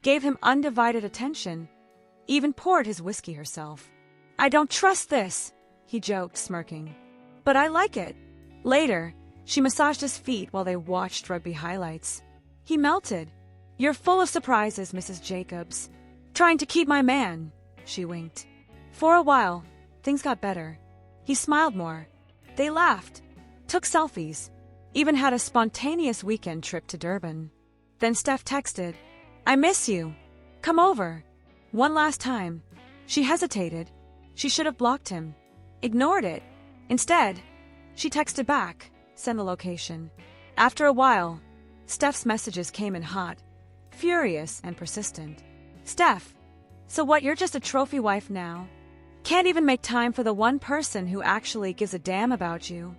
gave him undivided attention, even poured his whiskey herself. "I don't trust this," he joked, smirking. "But I like it." Later, she massaged his feet while they watched rugby highlights. He melted. "You're full of surprises, Mrs. Jacobs. Trying to keep my man," she winked. For a while, things got better. He smiled more. They laughed, took selfies, even had a spontaneous weekend trip to Durban. Then Steph texted, "I miss you. Come over." One last time. She hesitated. She should have blocked him. Ignored it. Instead, she texted back, "Send the location." After a while, Steph's messages came in hot, furious, and persistent. "Steph, so what, you're just a trophy wife now? Can't even make time for the one person who actually gives a damn about you?"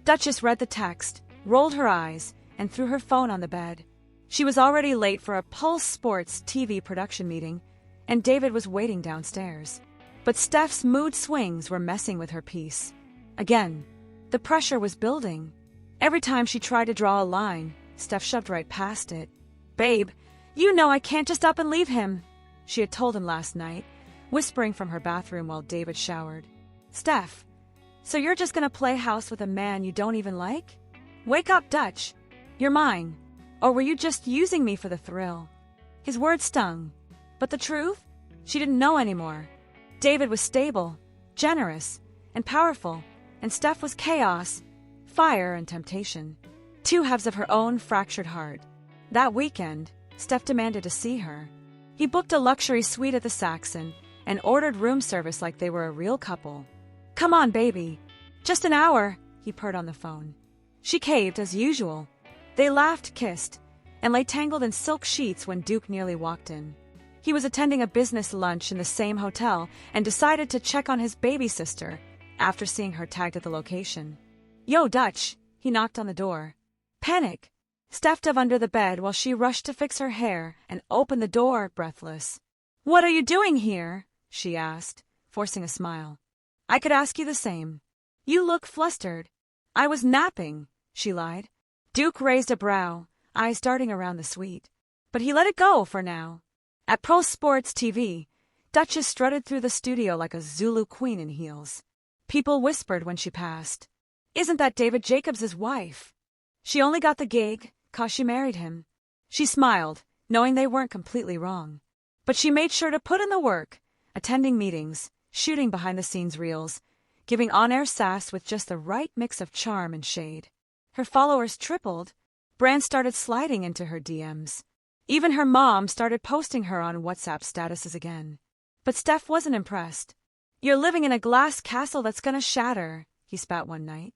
Dutchess read the text, rolled her eyes, and threw her phone on the bed. She was already late for a Pulse Sports TV production meeting, and David was waiting downstairs. But Steph's mood swings were messing with her peace. Again, the pressure was building. Every time she tried to draw a line, Steph shoved right past it. "Babe, you know I can't just up and leave him," she had told him last night, whispering from her bathroom while David showered. "Steph, so you're just gonna play house with a man you don't even like? Wake up, Dutch. You're mine. Or were you just using me for the thrill?" His words stung. But the truth? She didn't know anymore. David was stable, generous, and powerful, and Steph was chaos, fire, and temptation. Two halves of her own fractured heart. That weekend, Steph demanded to see her. He booked a luxury suite at the Saxon and ordered room service like they were a real couple. "Come on, baby. Just an hour," he purred on the phone. She caved as usual. They laughed, kissed, and lay tangled in silk sheets when Duke nearly walked in. He was attending a business lunch in the same hotel and decided to check on his baby sister after seeing her tagged at the location. "Yo, Dutch," he knocked on the door. Panic. Steph dove under the bed while she rushed to fix her hair and opened the door, breathless. "What are you doing here?" she asked, forcing a smile. "I could ask you the same. You look flustered." "I was napping," she lied. Duke raised a brow, eyes darting around the suite. But he let it go for now. At Pro Sports TV, Dutchess strutted through the studio like a Zulu queen in heels. People whispered when she passed, "Isn't that David Jacobs' wife?" She only got the gig 'cause she married him. She smiled, knowing they weren't completely wrong. But she made sure to put in the work, attending meetings, shooting behind-the-scenes reels, giving on-air sass with just the right mix of charm and shade. Her followers tripled. Brands started sliding into her DMs. Even her mom started posting her on WhatsApp statuses again. But Steph wasn't impressed. "You're living in a glass castle that's gonna shatter," he spat one night.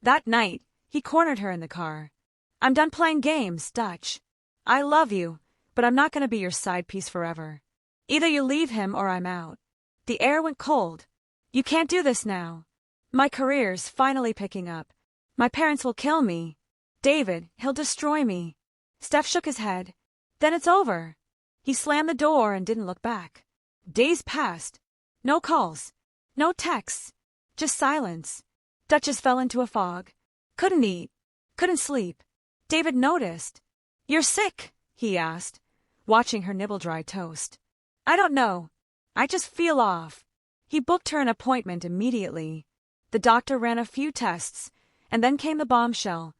That night, he cornered her in the car. "I'm done playing games, Dutch. I love you, but I'm not gonna be your side piece forever. Either you leave him or I'm out." The air went cold. "You can't do this now. My career's finally picking up. My parents will kill me. David, he'll destroy me." Steph shook his head. "Then it's over." He slammed the door and didn't look back. Days passed. No calls. No texts. Just silence. Dutchess fell into a fog. Couldn't eat. Couldn't sleep. David noticed. "You're sick?" he asked, watching her nibble dry toast. "I don't know. I just feel off." He booked her an appointment immediately. The doctor ran a few tests, and then came the bombshell.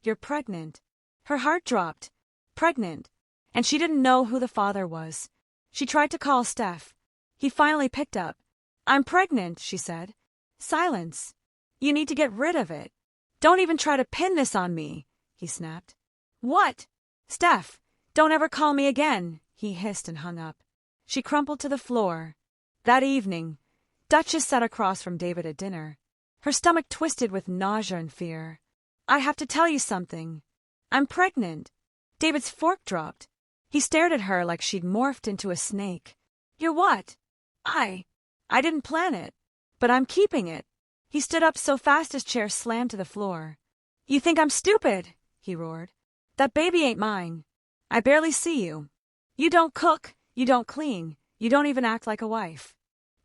"You're pregnant." Her heart dropped. Pregnant. And she didn't know who the father was. She tried to call Steph. He finally picked up. "I'm pregnant," she said. Silence. "You need to get rid of it. Don't even try to pin this on me," he snapped. "What?" "Steph, don't ever call me again," he hissed and hung up. She crumpled to the floor. That evening, Dutchess sat across from David at dinner. Her stomach twisted with nausea and fear. "I have to tell you something. I'm pregnant." David's fork dropped. He stared at her like she'd morphed into a snake. "You're what?" I didn't plan it. But I'm keeping it." He stood up so fast his chair slammed to the floor. "You think I'm stupid?" he roared. "That baby ain't mine. I barely see you. You don't cook, you don't clean, you don't even act like a wife.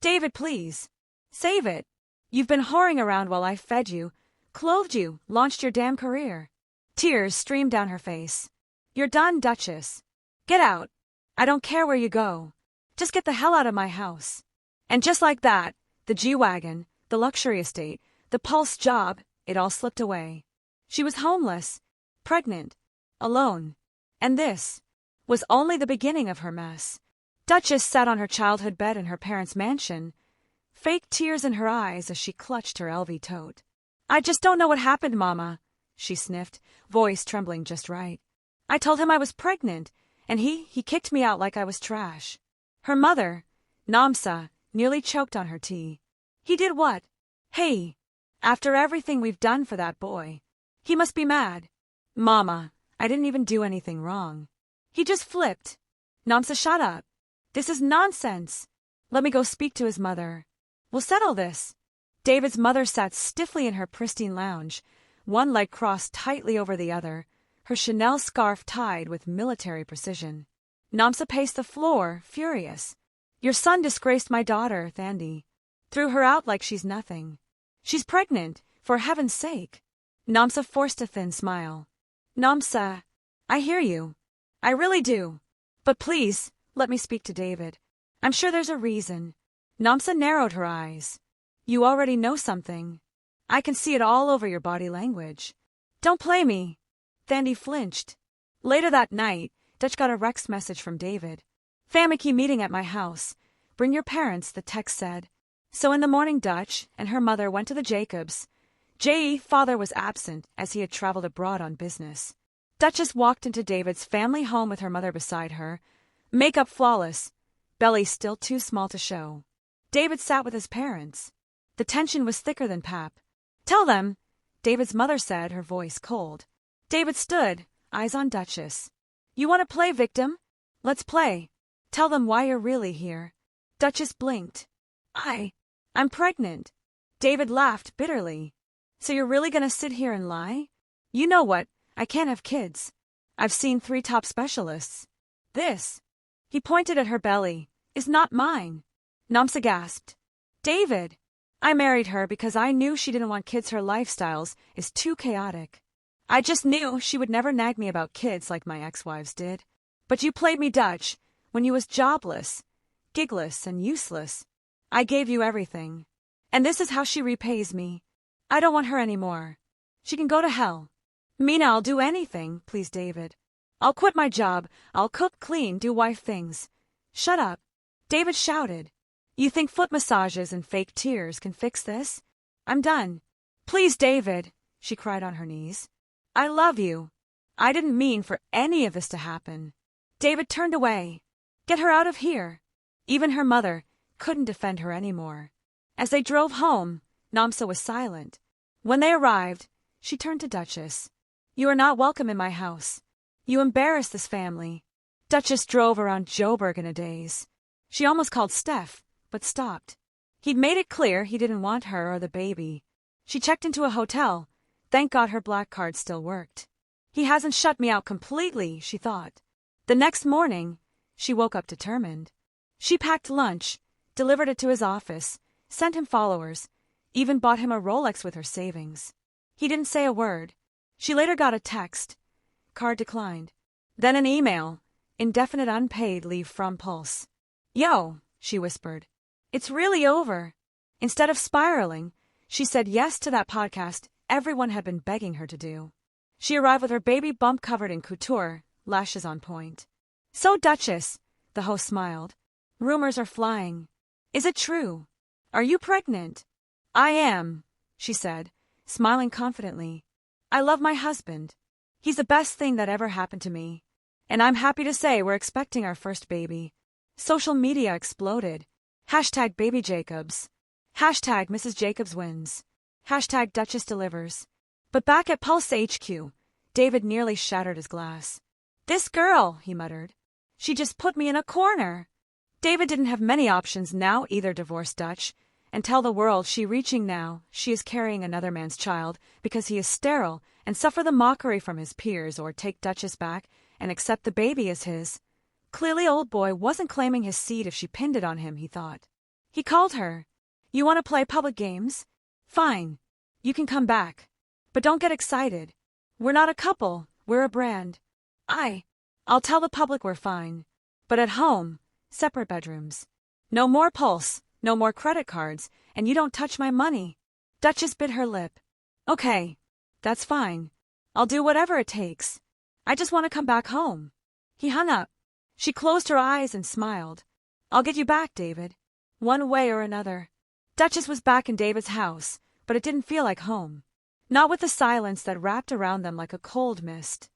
David, please. Save it. You've been whoring around while I fed you, clothed you, launched your damn career." Tears streamed down her face. "You're done, Dutchess. Get out. I don't care where you go. Just get the hell out of my house. And just like that, the G-Wagon, the luxury estate, the Pulse job, it all slipped away. She was homeless, pregnant, alone. And this was only the beginning of her mess. Dutchess sat on her childhood bed in her parents' mansion, fake tears in her eyes as she clutched her LV tote. I just don't know what happened, Mama, she sniffed, voice trembling just right. I told him I was pregnant, and he kicked me out like I was trash. Her mother, Namsa, nearly choked on her tea. He did what? Hey, after everything we've done for that boy. He must be mad. Mama, I didn't even do anything wrong. He just flipped. Namsa, shut up. This is nonsense. Let me go speak to his mother. We'll settle this. David's mother sat stiffly in her pristine lounge, one leg crossed tightly over the other, her Chanel scarf tied with military precision. Namsa paced the floor, furious. Your son disgraced my daughter, Thandi. Threw her out like she's nothing. She's pregnant, for heaven's sake. Namsa forced a thin smile. Namsa, I hear you. I really do. But please, let me speak to David. I'm sure there's a reason. Namsa narrowed her eyes. You already know something. I can see it all over your body language. Don't play me. Thandi flinched. Later that night, Dutch got a Rex message from David. Family meeting at my house. Bring your parents, the text said. So in the morning, Dutch and her mother went to the Jacobs. J.E. father was absent as he had traveled abroad on business. Dutchess walked into David's family home with her mother beside her, makeup flawless, belly still too small to show. David sat with his parents. The tension was thicker than pap. Tell them, David's mother said, her voice cold. David stood, eyes on Dutchess. You want to play victim? Let's play. Tell them why you're really here. Dutchess blinked. I'm pregnant. David laughed bitterly. So you're really going to sit here and lie? You know what? I can't have kids. I've seen 3 top specialists. This, he pointed at her belly, is not mine. Namsa gasped. David, I married her because I knew she didn't want kids. Her lifestyles is too chaotic. I just knew she would never nag me about kids like my ex-wives did. But you played me Dutch when you was jobless, gigless, and useless. I gave you everything. And this is how she repays me. I don't want her anymore. She can go to hell. Mina, I'll do anything, please, David. I'll quit my job. I'll cook, clean, do wife things. Shut up. David shouted. You think foot massages and fake tears can fix this? I'm done. Please, David, she cried on her knees. I love you. I didn't mean for any of this to happen. David turned away. Get her out of here. Even her mother couldn't defend her anymore. As they drove home, Namsa was silent. When they arrived, she turned to Dutchess. You are not welcome in my house. You embarrass this family. Dutchess drove around Joburg in a daze. She almost called Steph, but stopped. He'd made it clear he didn't want her or the baby. She checked into a hotel. Thank God her black card still worked. He hasn't shut me out completely, she thought. The next morning, she woke up determined. She packed lunch, delivered it to his office, sent him followers, even bought him a Rolex with her savings. He didn't say a word. She later got a text. Card declined. Then an email. Indefinite unpaid leave from Pulse. Yo, she whispered. It's really over. Instead of spiraling, she said yes to that podcast everyone had been begging her to do. She arrived with her baby bump covered in couture, lashes on point. So, Dutchess, the host smiled. Rumors are flying. Is it true? Are you pregnant? I am, she said, smiling confidently. I love my husband. He's the best thing that ever happened to me. And I'm happy to say we're expecting our first baby. Social media exploded. Hashtag Baby Jacobs. Hashtag Mrs. Jacobs wins. Hashtag Dutchess delivers. But back at Pulse HQ, David nearly shattered his glass. This girl, he muttered. She just put me in a corner. David didn't have many options now, either divorce Dutch and tell the world she reaching now she is carrying another man's child because he is sterile and suffer the mockery from his peers, or take Dutchess back and accept the baby as his. Clearly old boy wasn't claiming his seed if she pinned it on him, he thought. He called her. You want to play public games? Fine. You can come back. But don't get excited. We're not a couple, we're a brand. I'll tell the public we're fine. But at home, separate bedrooms. No more pulse, no more credit cards, and you don't touch my money. Dutchess bit her lip. Okay, that's fine. I'll do whatever it takes. I just want to come back home. He hung up. She closed her eyes and smiled. I'll get you back, David. One way or another. Dutchess was back in David's house, but it didn't feel like home. Not with the silence that wrapped around them like a cold mist.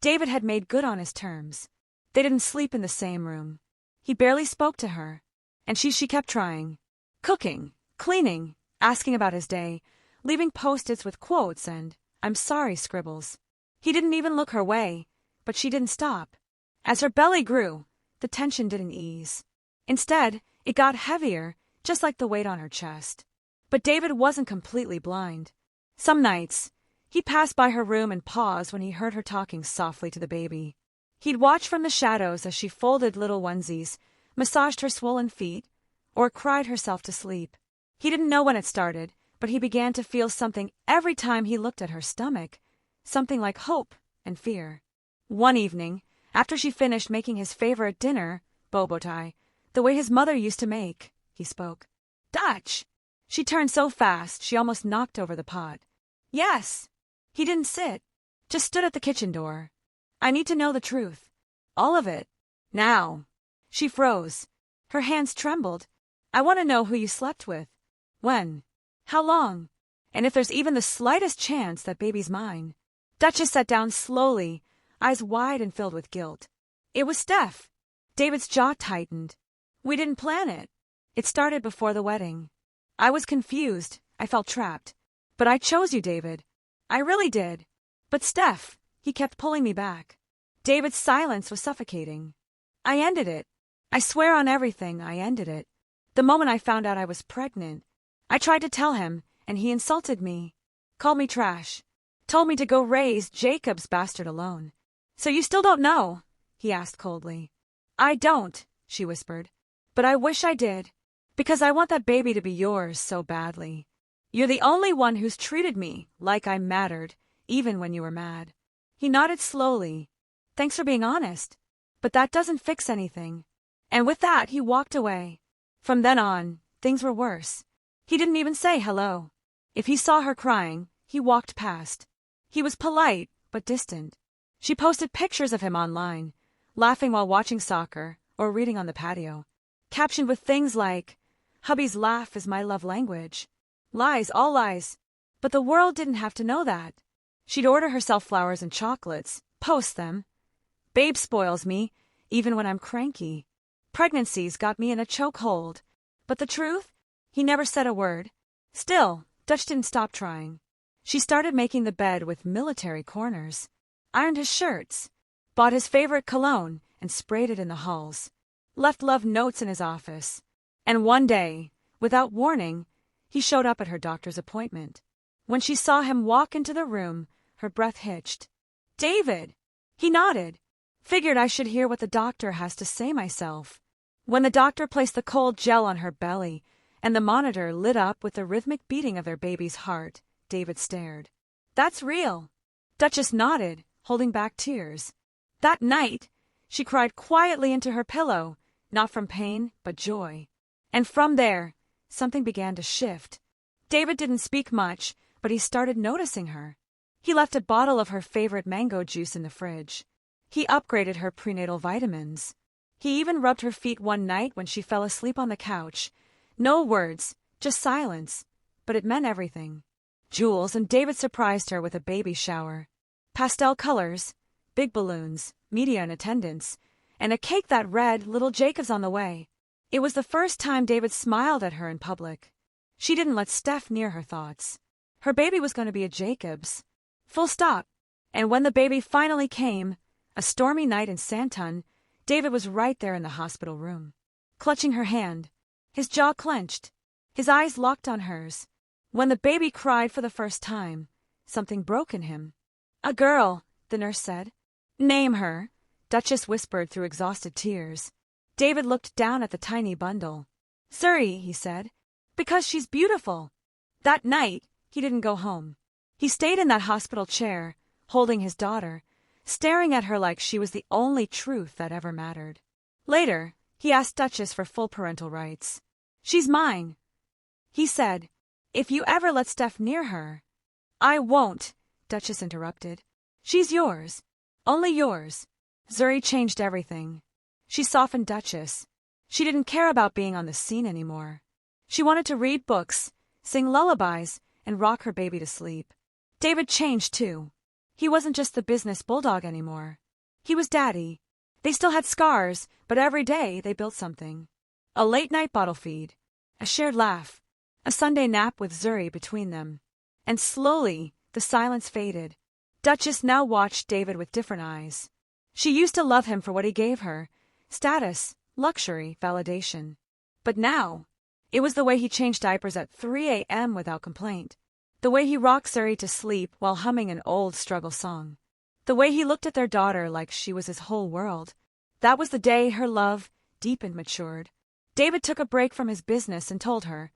David had made good on his terms. They didn't sleep in the same room. He barely spoke to her. And she kept trying. Cooking, cleaning, asking about his day, leaving post-its with quotes and "I'm sorry" scribbles. He didn't even look her way, but she didn't stop. As her belly grew, the tension didn't ease. Instead, it got heavier, just like the weight on her chest. But David wasn't completely blind. Some nights, he'd pass by her room and pause when he heard her talking softly to the baby. He'd watch from the shadows as she folded little onesies, massaged her swollen feet, or cried herself to sleep. He didn't know when it started, but he began to feel something every time he looked at her stomach, something like hope and fear. One evening, after she finished making his favorite dinner, bobo tie, the way his mother used to make, he spoke. Dutch! She turned so fast she almost knocked over the pot. Yes! He didn't sit, just stood at the kitchen door. I need to know the truth. All of it. Now. She froze. Her hands trembled. I want to know who you slept with. When? How long? And if there's even the slightest chance that baby's mine. Dutchess sat down slowly, eyes wide and filled with guilt. It was Steph. David's jaw tightened. We didn't plan it. It started before the wedding. I was confused. I felt trapped. But I chose you, David. I really did. But Steph, he kept pulling me back. David's silence was suffocating. I ended it. I swear on everything, I ended it. The moment I found out I was pregnant, I tried to tell him, and he insulted me. Called me trash. Told me to go raise Jacob's bastard alone. So you still don't know? He asked coldly. I don't, she whispered. But I wish I did. Because I want that baby to be yours so badly. You're the only one who's treated me like I mattered, even when you were mad. He nodded slowly. Thanks for being honest. But that doesn't fix anything. And with that, he walked away. From then on, things were worse. He didn't even say hello. If he saw her crying, he walked past. He was polite, but distant. She posted pictures of him online, laughing while watching soccer or reading on the patio, captioned with things like, "Hubby's laugh is my love language." Lies, all lies. But the world didn't have to know that. She'd order herself flowers and chocolates, post them. Babe spoils me, even when I'm cranky. Pregnancies got me in a chokehold. But the truth? He never said a word. Still, Dutch didn't stop trying. She started making the bed with military corners, ironed his shirts, bought his favorite cologne and sprayed it in the halls, left love notes in his office. And one day, without warning, he showed up at her doctor's appointment. When she saw him walk into the room, her breath hitched. David! He nodded. Figured I should hear what the doctor has to say myself. When the doctor placed the cold gel on her belly and the monitor lit up with the rhythmic beating of their baby's heart, David stared. That's real. Dutchess nodded, holding back tears. That night, she cried quietly into her pillow, not from pain, but joy. And from there, something began to shift. David didn't speak much, but he started noticing her. He left a bottle of her favorite mango juice in the fridge. He upgraded her prenatal vitamins. He even rubbed her feet one night when she fell asleep on the couch. No words, just silence. But it meant everything. Jewels, and David surprised her with a baby shower. Pastel colors, big balloons, media in attendance, and a cake that read, "Little Jacob's on the way." It was the first time David smiled at her in public. She didn't let Steph near her thoughts. Her baby was going to be a Jacob's. Full stop. And when the baby finally came, a stormy night in Santon, David was right there in the hospital room, clutching her hand, his jaw clenched, his eyes locked on hers. When the baby cried for the first time, something broke in him. A girl, the nurse said. Name her, Dutchess whispered through exhausted tears. David looked down at the tiny bundle. Surrey, he said, because she's beautiful. That night, he didn't go home. He stayed in that hospital chair, holding his daughter, staring at her like she was the only truth that ever mattered. Later, he asked Dutchess for full parental rights. "She's mine," he said. "If you ever let Steph near her—" "I won't," Dutchess interrupted. "She's yours. Only yours." Zuri changed everything. She softened Dutchess. She didn't care about being on the scene anymore. She wanted to read books, sing lullabies, and rock her baby to sleep. David changed too. He wasn't just the business bulldog anymore. He was daddy. They still had scars, but every day they built something. A late-night bottle feed, a shared laugh, a Sunday nap with Zuri between them. And slowly, the silence faded. Dutchess now watched David with different eyes. She used to love him for what he gave her: status, luxury, validation. But now, it was the way he changed diapers at 3 a.m. without complaint. The way he rocked Zuri to sleep while humming an old struggle song. The way he looked at their daughter like she was his whole world. That was the day her love deep and matured. David took a break from his business and told her,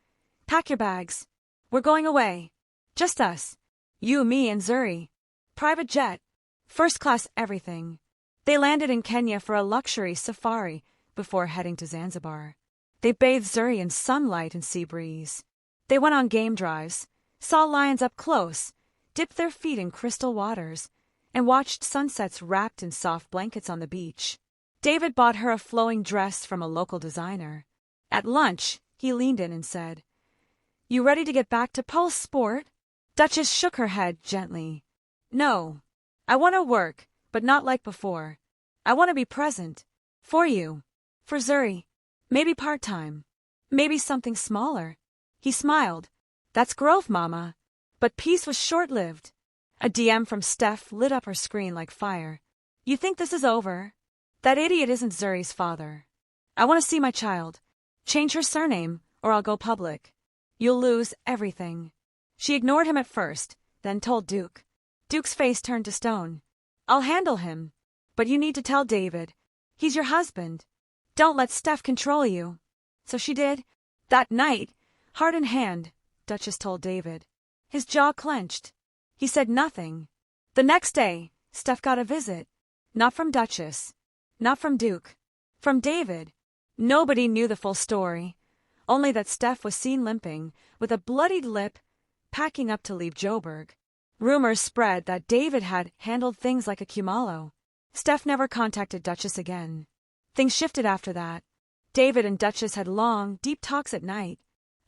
"Pack your bags. We're going away. Just us. You, me, and Zuri. Private jet. First class everything." They landed in Kenya for a luxury safari before heading to Zanzibar. They bathed Zuri in sunlight and sea breeze. They went on game drives, saw lions up close, dipped their feet in crystal waters, and watched sunsets wrapped in soft blankets on the beach. David bought her a flowing dress from a local designer. At lunch, he leaned in and said, "You ready to get back to pole sport?" Dutchess shook her head gently. "No. I want to work, but not like before. I want to be present. For you. For Zuri. Maybe part-time. Maybe something smaller." He smiled. "That's growth, Mama." But peace was short-lived. A DM from Steph lit up her screen like fire. "You think this is over? That idiot isn't Zuri's father. I want to see my child. Change her surname, or I'll go public. You'll lose everything." She ignored him at first, then told Duke. Duke's face turned to stone. "I'll handle him. But you need to tell David. He's your husband. Don't let Steph control you." So she did. That night, heart in hand, Dutchess told David. His jaw clenched. He said nothing. The next day, Steph got a visit. Not from Dutchess. Not from Duke. From David. Nobody knew the full story. Only that Steph was seen limping, with a bloodied lip, packing up to leave Joburg. Rumors spread that David had handled things like a Khumalo. Steph never contacted Dutchess again. Things shifted after that. David and Dutchess had long, deep talks at night.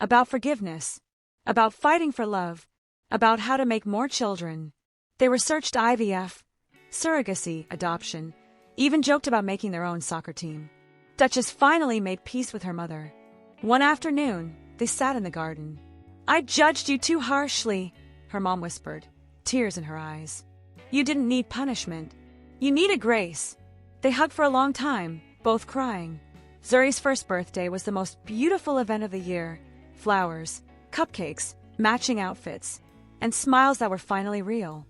About forgiveness. About fighting for love. About how to make more children. They researched IVF, surrogacy, adoption, even joked about making their own soccer team. Dutchess finally made peace with her mother. One afternoon, they sat in the garden. "I judged you too harshly," her mom whispered, tears in her eyes. "You didn't need punishment. You needed grace." They hugged for a long time, both crying. Zuri's first birthday was the most beautiful event of the year. Flowers, cupcakes, matching outfits, and smiles that were finally real.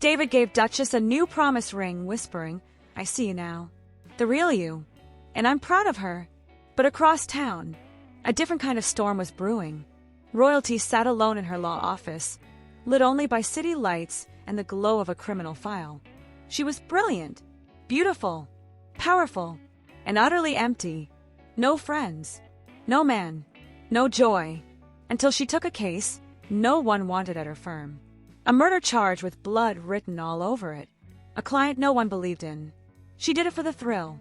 David gave Dutchess a new promise ring, whispering, "I see you now. The real you. And I'm proud of her." But across town, a different kind of storm was brewing. Royalty sat alone in her law office, lit only by city lights and the glow of a criminal file. She was brilliant, beautiful, powerful, and utterly empty. No friends, no man, no joy. Until she took a case no one wanted at her firm. A murder charge with blood written all over it. A client no one believed in. She did it for the thrill.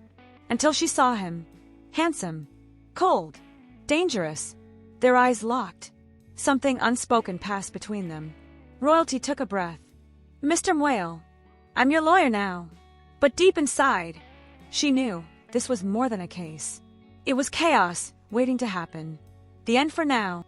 Until she saw him. Handsome, cold, dangerous. Their eyes locked. Something unspoken passed between them. Royalty took a breath. "Mr. Mwale, I'm your lawyer now." But deep inside, she knew this was more than a case. It was chaos waiting to happen. The end for now.